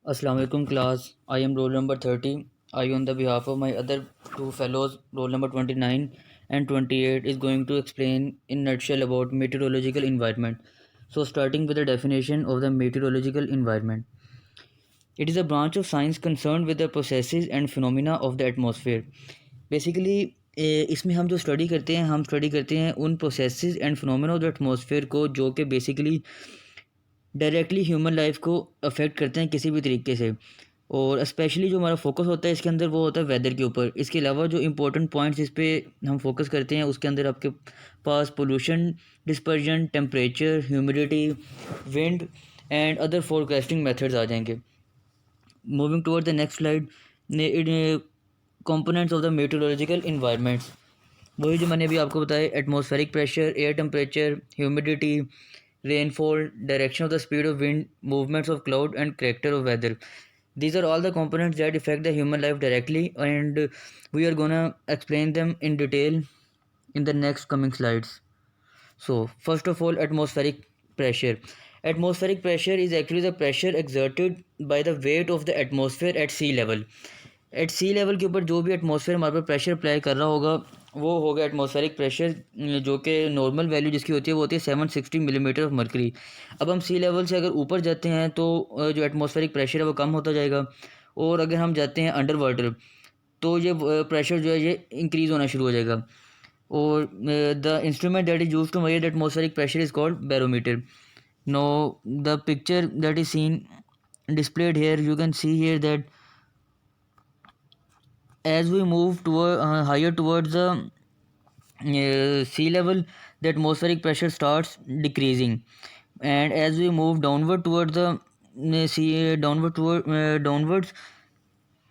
Assalamu alaikum class. I am roll number 30. I on the behalf of my other two fellows, roll number 29 and 28 is going to explain in nutshell about meteorological environment. So starting with the definition of the meteorological environment. It is a branch of science concerned with the processes and phenomena of the atmosphere. Basically इसमें हम जो study करते हैं हम study करते हैं उन processes and phenomena of the atmosphere को जो कि बेसिकली डायरेक्टली ह्यूमन लाइफ को अफेक्ट करते हैं किसी भी तरीके से। और स्पेशली जो हमारा फोकस होता है इसके अंदर वो होता है वेदर के ऊपर। इसके अलावा जो इंपॉर्टेंट पॉइंट्स इस पे हम फोकस करते हैं उसके अंदर आपके पास pollution, dispersion, temperature, humidity, wind and other forecasting methods आ जाएंगे। Moving toward the next slide, components of the meteorological environments, वही जो मैंने अभी आपको बताया, atmospheric pressure, air temperature, humidity, rainfall, direction of the speed of wind, movements of cloud and character of weather. These are all the components that affect the human life directly, and we are gonna explain them in detail in the next coming slides. So first of all, atmospheric pressure. Atmospheric pressure is actually the pressure exerted by the weight of the atmosphere at sea level. At sea level के ऊपर जो भी atmosphere हमारे पर pressure apply कर रहा होगा वो होगा एटमॉस्फेरिक प्रेशर, जो कि नॉर्मल वैल्यू जिसकी होती है वो होती है 760 मिलीमीटर ऑफ मरकरी। अब हम सी लेवल से अगर ऊपर जाते हैं तो जो एटमॉस्फेरिक प्रेशर है वो कम होता जाएगा, और अगर हम जाते हैं अंडर वाटर तो ये प्रेशर जो है ये इंक्रीज़ होना शुरू हो जाएगा। और the instrument that is use to measure the atmospheric pressure is called barometer. Know the picture that is seen displayed here, you can see here that as we move toward higher towards the sea level, the atmospheric pressure starts decreasing, and as we move downward towards the downwards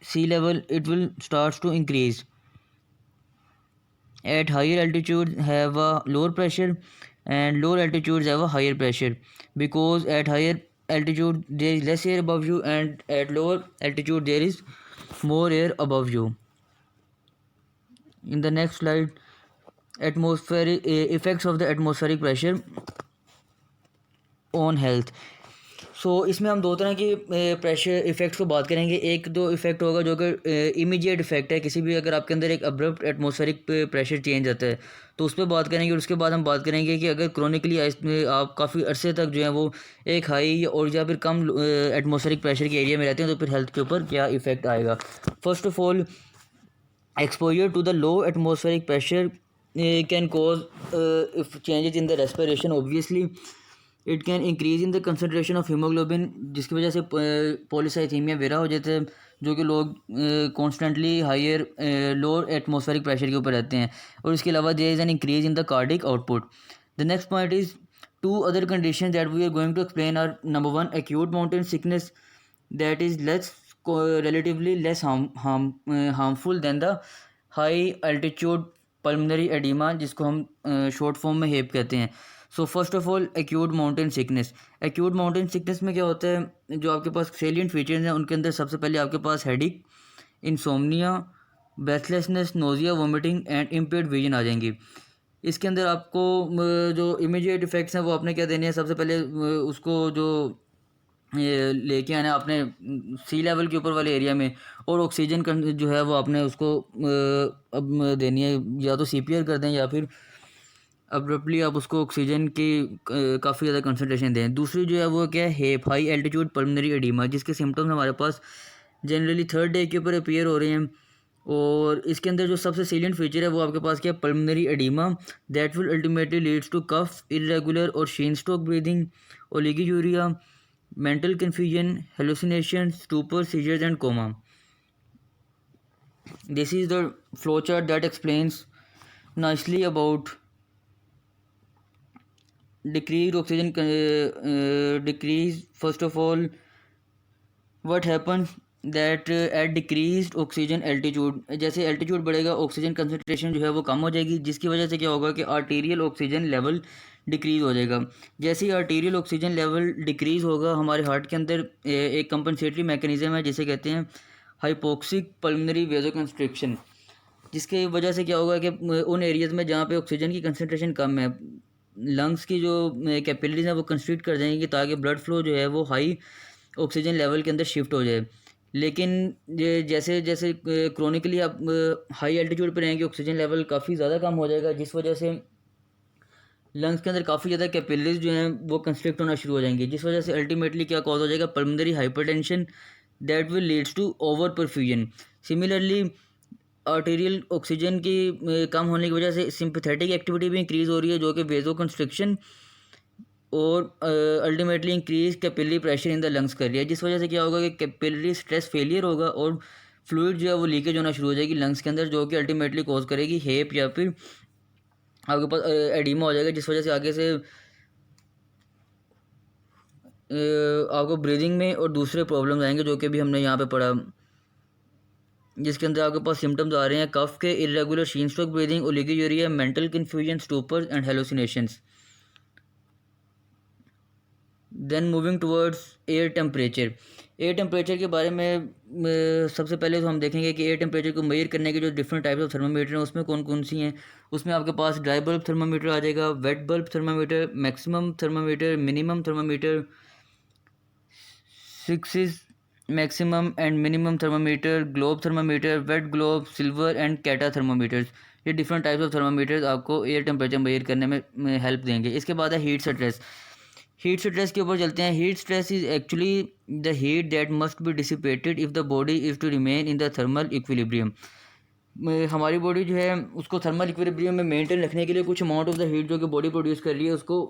sea level, it will starts to increase. At higher altitudes have a lower pressure, and lower altitudes have a higher pressure, because at higher altitude there is less air above you, and at lower altitude there is more air above you. In the next slide, atmospheric effects of the atmospheric pressure on health. So इसमें हम दो तरह की pressure effects को बात करेंगे। एक दो इफ़ेक्ट होगा जो कि इमीडिएट इफ़ेक्ट है, किसी भी अगर आपके अंदर एक अब्रप्ट एटमॉस्फेरिक प्रेशर चेंज आता है तो उस पर बात करेंगे। और उसके बाद हम बात करेंगे कि अगर क्रॉनिकली आप काफ़ी अरसे तक जो है वो एक हाई और या फिर कम एटमॉस्फेरिक प्रेशर के एरिया में रहते हैं तो फिर हेल्थ के ऊपर क्या इफ़ेक्ट आएगा। First of all, exposure to the low atmospheric pressure can cause if changes in the respiration. Obviously it can increase in the concentration of hemoglobin, जिसकी वजह से पॉलीसाइथीमिया वेरा हो जाता है, जो कि लोग constantly higher lower atmospheric pressure के ऊपर रहते हैं। और इसके अलावा there is an increase in the cardiac output. The next point is two other condition that we are going to explain are number one, acute mountain sickness that is relatively less harmful than the high altitude pulmonary edema, जिसको हम short form में हेप कहते हैं। So first of all, acute mountain sickness. Acute mountain sickness में क्या होता है, जो आपके पास सेलिएंट फीचर्स हैं उनके अंदर सबसे पहले आपके पास headache, insomnia, breathlessness, nausea, vomiting and impaired vision आ जाएंगी। इसके अंदर आपको जो इमीडिएट इफ़ेक्ट्स हैं वो आपने क्या देने हैं, सबसे पहले उसको जो ये लेके आना आपने सी लेवल के ऊपर वाले एरिया में, और ऑक्सीजन जो है वो आपने उसको अब देनी है, या तो सीपीआर कर दें या फिर अब्रप्टली आप उसको ऑक्सीजन की काफ़ी ज़्यादा कंसनट्रेशन दें। दूसरी जो है वो क्या है, हेप, हाई एल्टीट्यूड पल्मोनरी एडिमा, जिसके सिम्टम्स हमारे पास जनरली थर्ड डे के ऊपर अपीयर हो रहे हैं। और इसके अंदर जो सबसे सीलियंट फीचर है वो आपके पास क्या है, pulmonary oedema that will ultimately leads to cough, irregular और Cheyne stroke breathing, oliguria, mental confusion, hallucinations, stupor, seizures and coma. This is the flowchart that explains nicely about decreased oxygen decrease. First of all, what happens that at decreased oxygen altitude, जैसे altitude बढ़ेगा oxygen concentration जो है वो कम हो जाएगी, जिसकी वजह से क्या होगा कि आर्टीरियल ऑक्सीजन लेवल डिक्रीज़ हो जाएगा। जैसे ही आर्टीरियल ऑक्सीजन लेवल डिक्रीज़ होगा, हमारे हार्ट के अंदर एक कंपनसेटरी मैकेनिज़्म है जिसे कहते हैं हाइपोक्सिक पल्मोनरी वेजोकंस्ट्रिक्शन, जिसकी वजह से क्या होगा कि उन एरियाज़ में जहाँ पे ऑक्सीजन की कंसनट्रेशन कम है, लंग्स की जो कैपिलरीज हैं वो कंस्ट्रिक्ट कर जाएंगी ताकि ब्लड फ्लो जो है वो हाई ऑक्सीजन लेवल के अंदर शिफ्ट हो जाए। लेकिन ये जैसे जैसे क्रोनिकली आप हाई एल्टीट्यूड पर रहेंगे, ऑक्सीजन लेवल काफ़ी ज़्यादा कम हो जाएगा, जिस वजह से लंग्स के अंदर काफ़ी ज़्यादा कैपिलरीज जो हैं वो कंस्ट्रिक्ट होना शुरू हो जाएंगे, जिस वजह से अल्टीमेटली क्या कॉज हो जाएगा, pulmonary hypertension that will leads to over perfusion. Similarly arterial oxygen की कम होने की वजह से सिंपैथेटिक एक्टिविटी भी इंक्रीज़ हो रही है, जो कि वेजो कंस्ट्रिक्शन और ultimately increase capillary pressure in the lungs कर रही है, जिस वजह से क्या होगा कि कैपिलरी स्ट्रेस फेलियर होगा और फ्लूइड जो है वो लीकेज होना शुरू हो जाएगी लंग्स के अंदर, जो कि अल्टीमेटली कॉज करेगी हेप या फिर आपके पास एडिमा हो जाएगा, जिस वजह से आगे से आपको ब्रीदिंग में और दूसरे प्रॉब्लम्स आएंगे, जो कि भी हमने यहाँ पे पढ़ा, जिसके अंदर आपके पास सिम्टम्स आ रहे हैं कफ के, irregular sheen stroke breathing, oliguria, mental confusion, स्टूपर्स and hallucinations. Then moving towards air temperature. Air temperature के बारे में सबसे पहले तो हम देखेंगे कि एयर टेम्परेचर को मेजर करने के जो डिफरेंट टाइप्स ऑफ थर्मामीटर हैं उसमें कौन कौन सी हैं। उसमें आपके पास ड्राई बल्ब थर्मामीटर आ जाएगा, wet bulb thermometer, maximum thermometer, minimum thermometer, Six's maximum and minimum thermometer, globe thermometer, wet globe, silver and kata thermometers. ये डिफरेंट टाइप्स ऑफ थर्मामीटर्स आपको एयर टेम्परेचर मेजर करने में हेल्प देंगे। इसके बाद है हीट स्ट्रेस। हीट स्ट्रेस के ऊपर चलते हैं। Heat stress is actually the heat that must be dissipated if the body is to remain in the thermal equilibrium. हमारी बॉडी जो है उसको थर्मल इक्विलिब्रियम में मेंटेन रखने के लिए कुछ अमाउंट ऑफ द हीट जो कि बॉडी प्रोड्यूस कर रही है उसको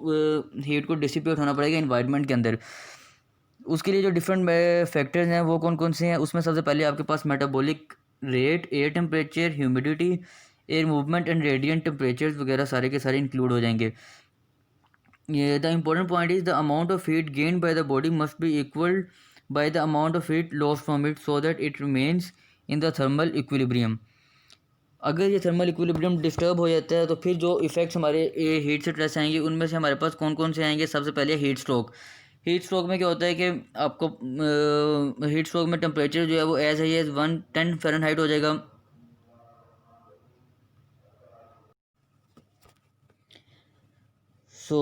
हीट को डिसिपेट होना पड़ेगा इन्वायरमेंट के अंदर। उसके लिए जो डिफरेंट फैक्टर्स हैं वो कौन कौन से हैं, उसमें सबसे पहले आपके पास metabolic rate, air temperature, humidity, air movement and radiant temperatures वगैरह सारे के सारे इंक्लूड हो जाएंगे। The important point is the amount of heat gained by the body must be equal by the amount of heat lost from it so that it remains in the thermal equilibrium. अगर ये thermal equilibrium disturb हो जाता है तो फिर जो effects हमारे heat से स्ट्रेस आएंगे उनमें से हमारे पास कौन कौन से आएंगे। सबसे पहले हीट स्ट्रोक। हीट स्ट्रोक में क्या होता है कि आपको हीट स्ट्रोक में टेम्परेचर जो है वो एज हाई एज 110 फ़ारेनहाइट हो जाएगा। सो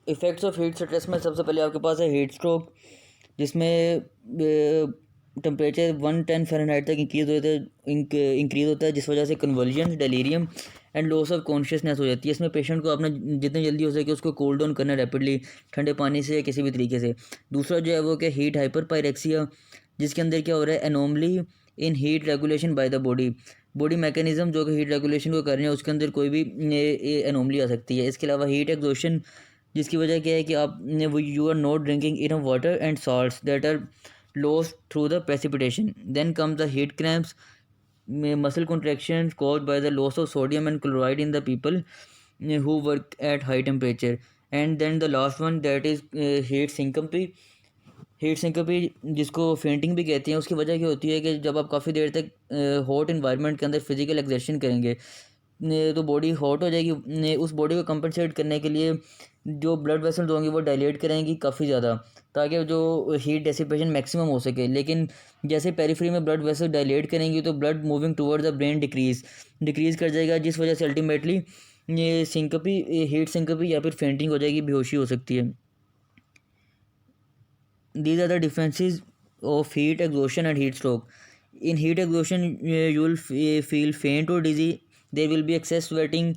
इफ़ेक्ट्स ऑफ हीट स्ट्रेस में सबसे पहले आपके पास है हीट स्ट्रोक, जिसमें टेम्परेचर 110 फ़ारेनहाइट तक इंक्रीज़ होता है, जिस वजह से conversion, delirium and loss of consciousness हो जाती है। इसमें पेशेंट को आपने जितनी जल्दी हो सके उसको कूल डाउन करना रैपिडली, ठंडे पानी से या किसी भी तरीके से। दूसरा जो है वो क्या, हीट हाइपर पायरेक्सिया, जिसके अंदर क्या हो रहा है, anomaly in heat regulation by the body mechanism जो कि हीट रेगुलेशन को कर रहे हैं उसके अंदर कोई भी एनोमली आ सकती है। इसके अलावा हीट एग्जॉशन, जिसकी वजह क्या है कि आप you are not drinking enough water and salts that are lost through the precipitation. Then comes the heat cramps, muscle contractions caused by the loss of sodium and chloride in the people who work at high temperature. And then the last one, that is heat syncope. Heat syncope जिसको fainting भी कहते हैं, उसकी वजह क्या होती है कि जब आप काफ़ी देर तक हॉट इन्वायरमेंट के अंदर फिजिकल एक्सर्शन करेंगे तो बॉडी हॉट हो जाएगी। उस बॉडी को कंपनसेट करने के लिए जो ब्लड वेसल्स होंगे वो डायलेट करेंगी काफ़ी ज़्यादा, ताकि जो हीट डेसिपेशन मैक्सिमम हो सके। लेकिन जैसे पेरिफेरी में ब्लड वेसल डायलेट करेंगी तो blood moving toward the brain decrease कर जाएगा, जिस वजह से अल्टीमेटली ये सिंकोपी, हीट सिंकोपी या फिर फेंटिंग हो जाएगी, बेहोशी हो सकती है। These are the differences of heat exhaustion and heat stroke. In heat exhaustion, you will feel faint or dizzy. There will be excess sweating.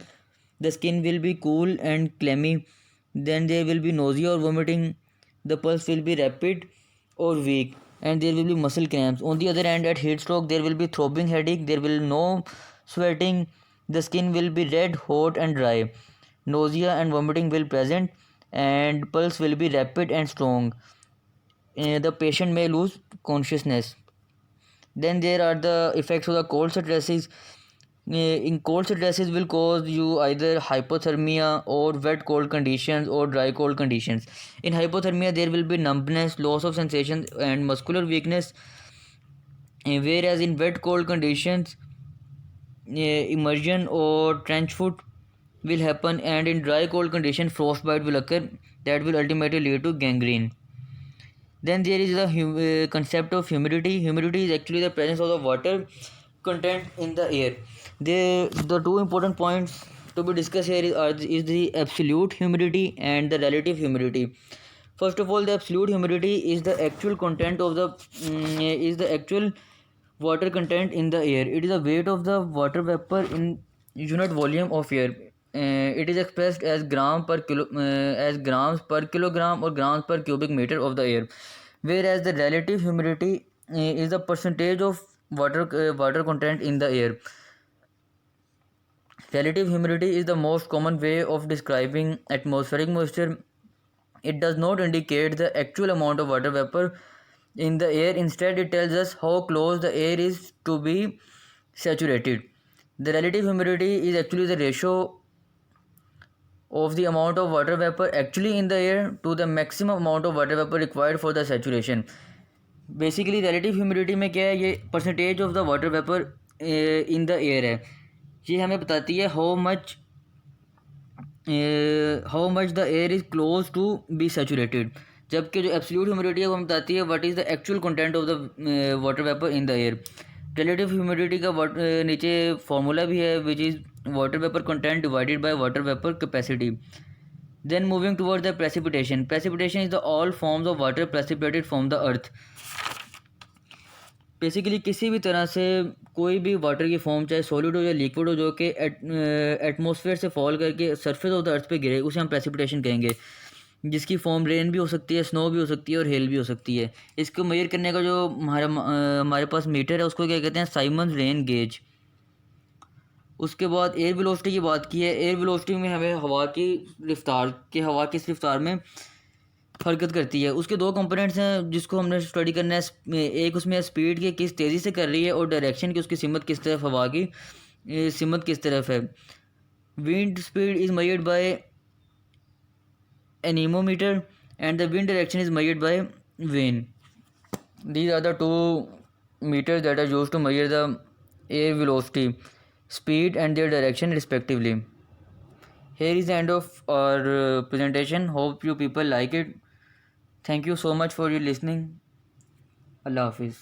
The skin will be cool and clammy. Then there will be nausea or vomiting. The pulse will be rapid or weak, and there will be muscle cramps. On the other hand, at heat stroke, there will be throbbing headache. There will no sweating. The skin will be red, hot, and dry. Nausea and vomiting will present, and pulse will be rapid and strong. The patient may lose consciousness. Then there are the effects of the cold stresses. In cold stresses will cause you either hypothermia or wet cold conditions or dry cold conditions. In hypothermia there will be numbness, loss of sensation and muscular weakness, whereas in wet cold conditions immersion or trench foot will happen, and in dry cold condition frostbite will occur that will ultimately lead to gangrene. Then there is the concept of humidity. Humidity is actually the presence of the water content in the air. The two important points to be discussed here is the absolute humidity and the relative humidity. First of all, the absolute humidity is the actual content of the is the actual water content in the air. It is the weight of the water vapor in unit volume of air. It is expressed as as grams per kilogram or grams per cubic meter of the air, whereas the relative humidity is the percentage of water content in the air. Relative humidity is the most common way of describing atmospheric moisture. It does not indicate the actual amount of water vapor in the air. Instead, it tells us how close the air is to be saturated. The relative humidity is actually the ratio of the amount of water vapor actually in the air to the maximum amount of water vapor required for the saturation. Basically relative humidity में क्या है, ये percentage of the water vapour in the air है. ये हमें बताती है how much the air is close to be saturated. जबकि जो एब्सोल्यूट ह्यूमिडिटी है वो हमें बताती है what is the actual content of the water vapour in the air. Relative humidity का नीचे फार्मूला भी है, which is water vapour content divided by water vapour capacity. Then moving towards the precipitation. Precipitation is the all forms of water precipitated from the earth. Basically किसी भी तरह से कोई भी वाटर की फॉर्म, चाहे सॉलिड हो या लिक्विड हो, जो कि एटमॉस्फेयर से फॉल करके सरफेस ऑफ द अर्थ पे गिरे, उसे हम प्रेसिपिटेशन कहेंगे. जिसकी फॉर्म रेन भी हो सकती है, स्नो भी हो सकती है और हेल भी हो सकती है. इसको मेजर करने का जो हमारे पास मीटर है उसको क्या कहते हैं, साइमंस रेन गेज. उसके बाद एयर वेलोसिटी की बात की है. एयर वेलोसिटी में हमें हवा किस रफ्तार में हरकत करती है. उसके दो कंपोनेंट्स हैं जिसको हमने स्टडी करना है. एक उसमें स्पीड की किस तेज़ी से कर रही है और डायरेक्शन की, उसकी सिमत किस तरफ, हवा की सिमत किस तरफ है. Wind speed is measured by anemometer and the wind direction is measured by when. These are the two meters that are used to measure the air velocity, speed and their direction respectively. Here is the end of our presentation. Hope you people like it. Thank you so much for your listening. Allah Hafiz.